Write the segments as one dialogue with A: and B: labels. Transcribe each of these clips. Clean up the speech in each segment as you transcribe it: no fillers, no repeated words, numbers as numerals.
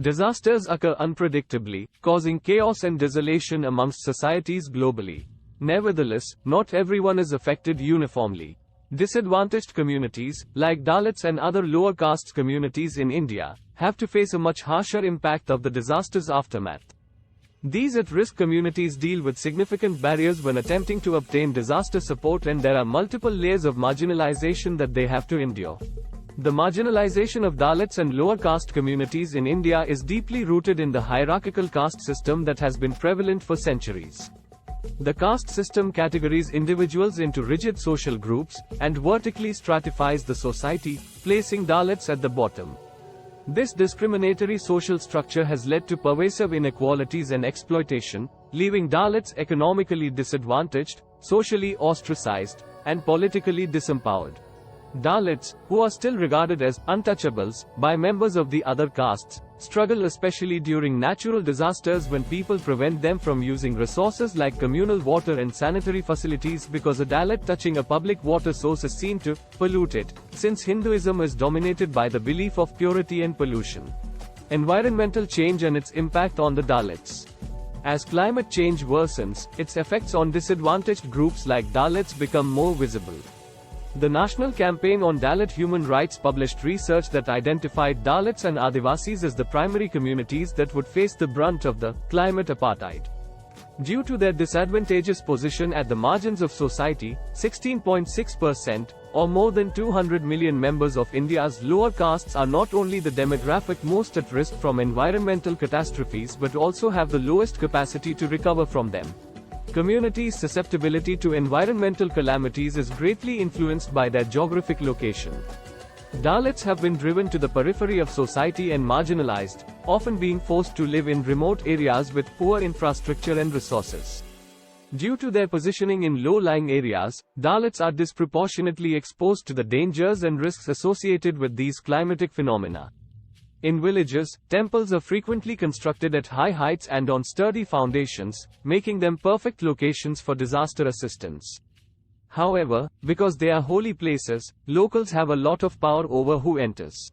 A: Disasters occur unpredictably, causing chaos and desolation amongst societies globally. Nevertheless, not everyone is affected uniformly. Disadvantaged communities, like Dalits and other lower caste communities in India, have to face a much harsher impact of the disaster's aftermath. These at-risk communities deal with significant barriers when attempting to obtain disaster support, and there are multiple layers of marginalisation that they have to endure. The marginalisation of Dalits and lower caste communities in India is deeply rooted in the hierarchical caste system that has been prevalent for centuries. The caste system categorizes individuals into rigid social groups, and vertically stratifies the society, placing Dalits at the bottom. This discriminatory social structure has led to pervasive inequalities and exploitation, leaving Dalits economically disadvantaged, socially ostracized, and politically disempowered. Dalits, who are still regarded as untouchables by members of the other castes, struggle especially during natural disasters when people prevent them from using resources like communal water and sanitary facilities, because a Dalit touching a public water source is seen to pollute it, since Hinduism is dominated by the belief of purity and pollution. Environmental change and its impact on the Dalits. As climate change worsens, its effects on disadvantaged groups like Dalits become more visible. The National Campaign on Dalit Human Rights published research that identified Dalits and Adivasis as the primary communities that would face the brunt of the climate apartheid. Due to their disadvantageous position at the margins of society, 16.6%, or more than 200 million members of India's lower castes, are not only the demographic most at risk from environmental catastrophes but also have the lowest capacity to recover from them. Communities' susceptibility to environmental calamities is greatly influenced by their geographic location. Dalits have been driven to the periphery of society and marginalized, often being forced to live in remote areas with poor infrastructure and resources. Due to their positioning in low-lying areas, Dalits are disproportionately exposed to the dangers and risks associated with these climatic phenomena. In villages, temples are frequently constructed at high heights and on sturdy foundations, making them perfect locations for disaster assistance. However, because they are holy places, locals have a lot of power over who enters.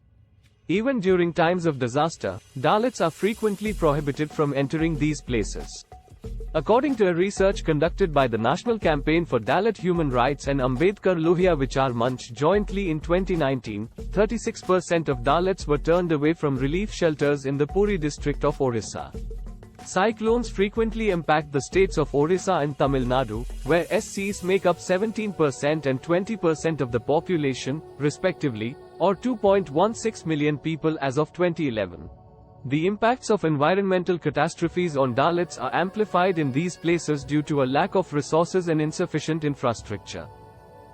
A: Even during times of disaster, Dalits are frequently prohibited from entering these places. According to a research conducted by the National Campaign for Dalit Human Rights and Ambedkar Lohiya Vichar Manch jointly in 2019, 36% of Dalits were turned away from relief shelters in the Puri district of Orissa. Cyclones frequently impact the states of Orissa and Tamil Nadu, where SCs make up 17% and 20% of the population, respectively, or 2.16 million people as of 2011. The impacts of environmental catastrophes on Dalits are amplified in these places due to a lack of resources and insufficient infrastructure.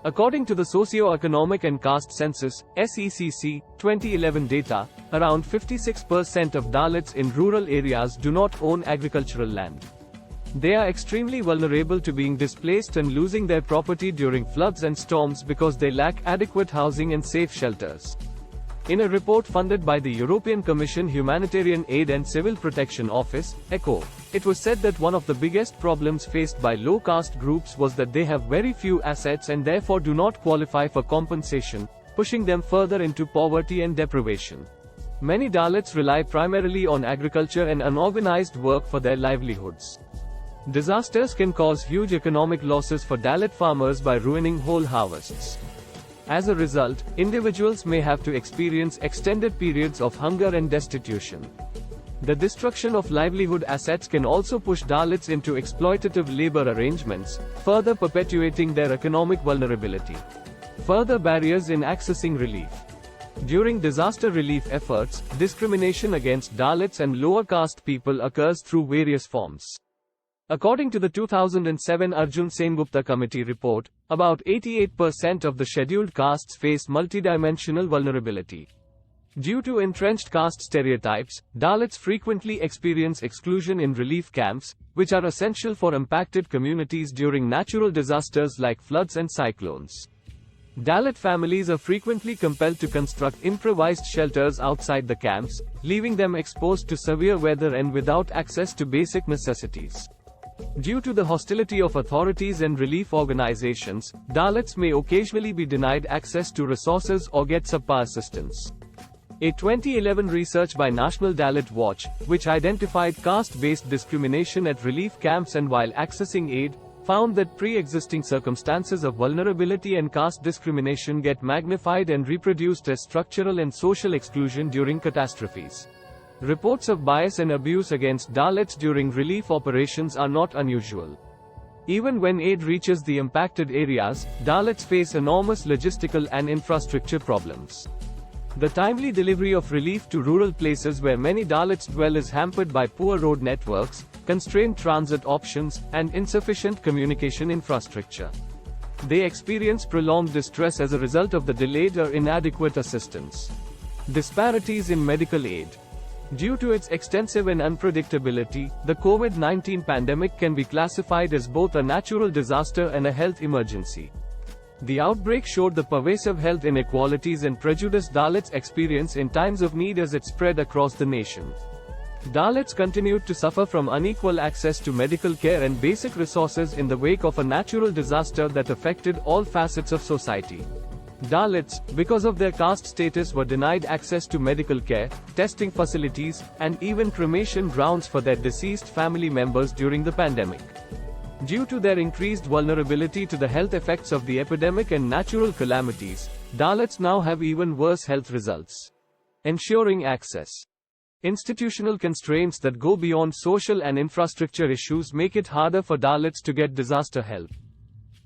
A: According to the Socio-Economic and Caste Census, SECC, 2011 data, around 56% of Dalits in rural areas do not own agricultural land. They are extremely vulnerable to being displaced and losing their property during floods and storms because they lack adequate housing and safe shelters. In a report funded by the European Commission Humanitarian Aid and Civil Protection Office, ECHO, it was said that one of the biggest problems faced by low-caste groups was that they have very few assets and therefore do not qualify for compensation, pushing them further into poverty and deprivation. Many Dalits rely primarily on agriculture and unorganized work for their livelihoods. Disasters can cause huge economic losses for Dalit farmers by ruining whole harvests. As a result, individuals may have to experience extended periods of hunger and destitution. The destruction of livelihood assets can also push Dalits into exploitative labor arrangements, further perpetuating their economic vulnerability. Further barriers in accessing relief. During disaster relief efforts, discrimination against Dalits and lower caste people occurs through various forms. According to the 2007 Arjun Sengupta Committee report, about 88% of the scheduled castes face multidimensional vulnerability. Due to entrenched caste stereotypes, Dalits frequently experience exclusion in relief camps, which are essential for impacted communities during natural disasters like floods and cyclones. Dalit families are frequently compelled to construct improvised shelters outside the camps, leaving them exposed to severe weather and without access to basic necessities. Due to the hostility of authorities and relief organizations, Dalits may occasionally be denied access to resources or get subpar assistance. A 2011 research by National Dalit Watch, which identified caste-based discrimination at relief camps and while accessing aid, found that pre-existing circumstances of vulnerability and caste discrimination get magnified and reproduced as structural and social exclusion during catastrophes. Reports of bias and abuse against Dalits during relief operations are not unusual. Even when aid reaches the impacted areas, Dalits face enormous logistical and infrastructure problems. The timely delivery of relief to rural places where many Dalits dwell is hampered by poor road networks, constrained transit options, and insufficient communication infrastructure. They experience prolonged distress as a result of the delayed or inadequate assistance. Disparities in medical aid. Due to its extensive and unpredictability, the COVID-19 pandemic can be classified as both a natural disaster and a health emergency. The outbreak showed the pervasive health inequalities and prejudice Dalits experience in times of need as it spread across the nation. Dalits continued to suffer from unequal access to medical care and basic resources in the wake of a natural disaster that affected all facets of society. Dalits, because of their caste status, were denied access to medical care, testing facilities, and even cremation grounds for their deceased family members during the pandemic. Due to their increased vulnerability to the health effects of the epidemic and natural calamities, Dalits now have even worse health results. Ensuring access. Institutional constraints that go beyond social and infrastructure issues make it harder for Dalits to get disaster help.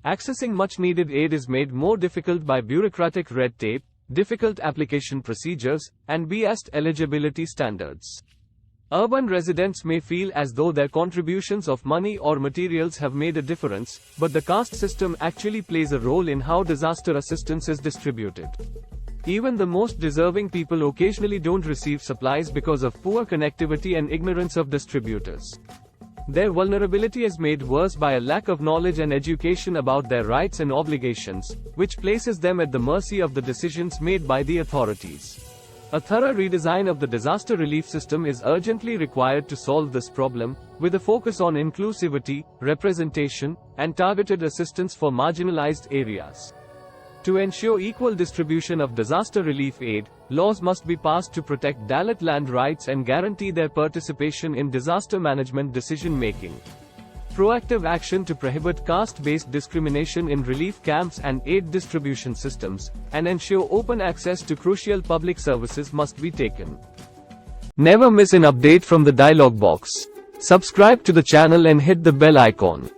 A: Accessing much-needed aid is made more difficult by bureaucratic red tape, difficult application procedures, and biased eligibility standards. Urban residents may feel as though their contributions of money or materials have made a difference, but the caste system actually plays a role in how disaster assistance is distributed. Even the most deserving people occasionally don't receive supplies because of poor connectivity and ignorance of distributors. Their vulnerability is made worse by a lack of knowledge and education about their rights and obligations, which places them at the mercy of the decisions made by the authorities. A thorough redesign of the disaster relief system is urgently required to solve this problem, with a focus on inclusivity, representation, and targeted assistance for marginalized areas. To ensure equal distribution of disaster relief aid, laws must be passed to protect Dalit land rights and guarantee their participation in disaster management decision-making. Proactive action to prohibit caste-based discrimination in relief camps and aid distribution systems, and ensure open access to crucial public services must be taken. Never miss an update from the dialog box. Subscribe to the channel and hit the bell icon.